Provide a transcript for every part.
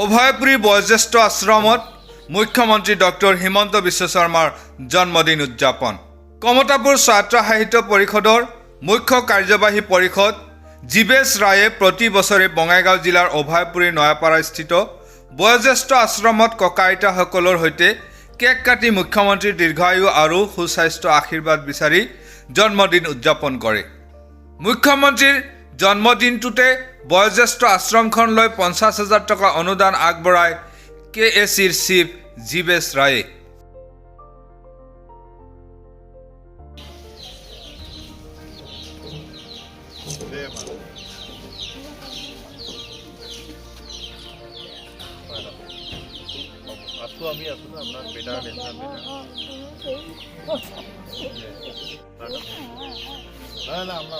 অভয়পুৰী বয়োজ্যেষ্ঠ আশ্ৰমত মুখ্যমন্ত্ৰী ডক্টৰ হিমন্ত বিশ্ব শৰ্মাৰ জন্মদিন উদযাপন। কমতাপুৰ ছাত্ৰ সাহিত্য পৰিষদৰ মুখ্য কাৰ্যবাহী পৰিষদ জীৱেশ ৰায়ে প্ৰতি বছৰে বঙাইগাঁও জিলাৰ অভয়পুৰী নয়াপাৰাস্থিত বয়োজ্যেষ্ঠ আশ্ৰমত ককা আইতাসকলৰ সৈতে কেক কাটি মুখ্যমন্ত্ৰীৰ দীৰ্ঘায়ু আৰু সুস্বাস্থ্য আশীৰ্বাদ বিচাৰি জন্মদিন উদযাপন কৰে। মুখ্যমন্ত্ৰীৰ জন্মদিনটোতে বয়োজ্যেষ্ঠ আশ্ৰমখনলৈ 50,000 টকা অনুদান আগবঢ়ায় KACৰ চিফ জীৱেশ ৰায়ে। আমি আছো না আপনাৰ বেটাৰ নেশনাল বেটাৰ না আমৰা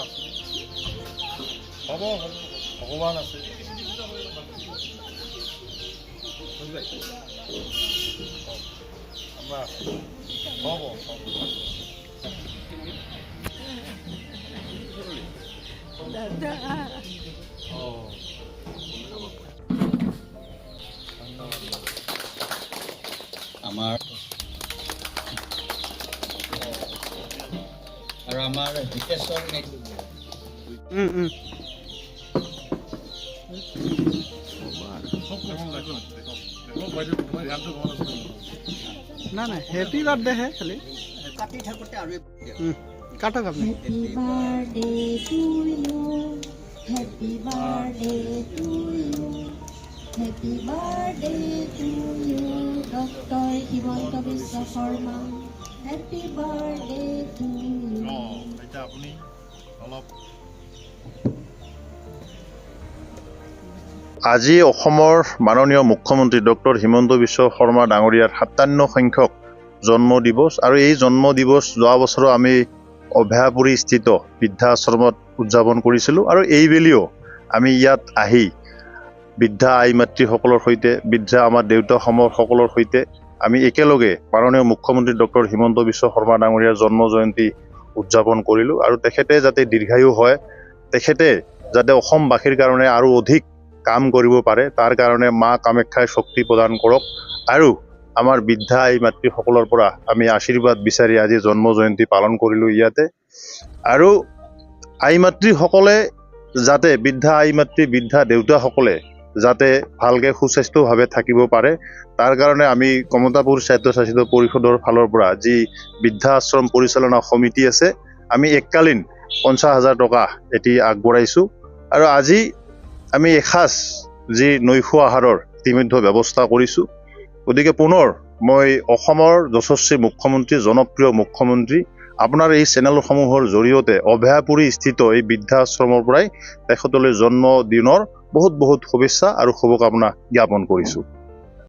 হব ভগবান আছে আমৰা হব আমাৰ আৰু আমাৰ হিতেশ্বৰ না হ্যাপি বাৰ্থডে হে খালি কাটি থাকোঁতে আৰু কাটক আপনি। Happy birthday to you. Happy birthday to you, Dr. Himanta Biswa Sharma. Happy birthday to you. এটা আপনি অলপ আজি অসমৰ মাননীয় মুখ্যমন্ত্ৰী ডক্টৰ হিমন্ত বিশ্ব শৰ্মা ডাঙৰীয়াৰ 57 সংখ্যক জন্ম দিৱস আৰু এই জন্ম দিৱস যোৱা বছৰ আমি অভয়াপুৰী স্থিত বৃদ্ধা আশ্ৰমত উদযাপন কৰিছিলোঁ আৰু এইবেলিও আমি ইয়াত আহি বৃদ্ধা আই মাতৃসকলৰ সৈতে বৃদ্ধা আমাৰ দেউতাসমূহ সকলৰ সৈতে আমি একেলগে মাননীয় মুখ্যমন্ত্ৰী ডক্টৰ হিমন্ত বিশ্ব শৰ্মা ডাঙৰীয়াৰ জন্ম জয়ন্তী উদযাপন কৰিলোঁ আৰু তেখেতে যাতে দীৰ্ঘায়ু হয়, তেখেতে যাতে অসমবাসীৰ কাৰণে আৰু অধিক কাম কৰিব পাৰে তাৰ কাৰণে মা কামাখ্যাই শক্তি প্ৰদান কৰক আৰু আমাৰ বৃদ্ধা আই মাতৃসকলৰ পৰা আমি আশীৰ্বাদ বিচাৰি আজি জন্ম জয়ন্তী পালন কৰিলোঁ ইয়াতে। আৰু আই মাতৃসকলে যাতে বৃদ্ধা আই মাতৃ বৃদ্ধা দেউতাসকলে যাতে ভালকৈ সুস্বাস্থ্যভাৱে থাকিব পাৰে তাৰ কাৰণে আমি কমতাপুৰ স্বায়ত্তশাসিত পৰিষদৰ ফালৰ পৰা যি বৃদ্ধা আশ্ৰম পৰিচালনা সমিতি আছে আমি এককালীন 50,000 টকা এটি আগবঢ়াইছোঁ আৰু আজি আমি এসাঁজ যি নৈশ আহাৰৰ ইতিমধ্যে ব্যৱস্থা কৰিছোঁ। গতিকে পুনৰ মই অসমৰ যশস্বী মুখ্যমন্ত্ৰী জনপ্ৰিয় মুখ্যমন্ত্ৰী আপোনাৰ এই চেনেলসমূহৰ জৰিয়তে অভয়াপুৰী স্থিত এই বৃদ্ধাশ্ৰমৰ পৰাই তেখেতলৈ জন্মদিনৰ বহুত বহুত শুভেচ্ছা আৰু শুভকামনা জ্ঞাপন কৰিছোঁ।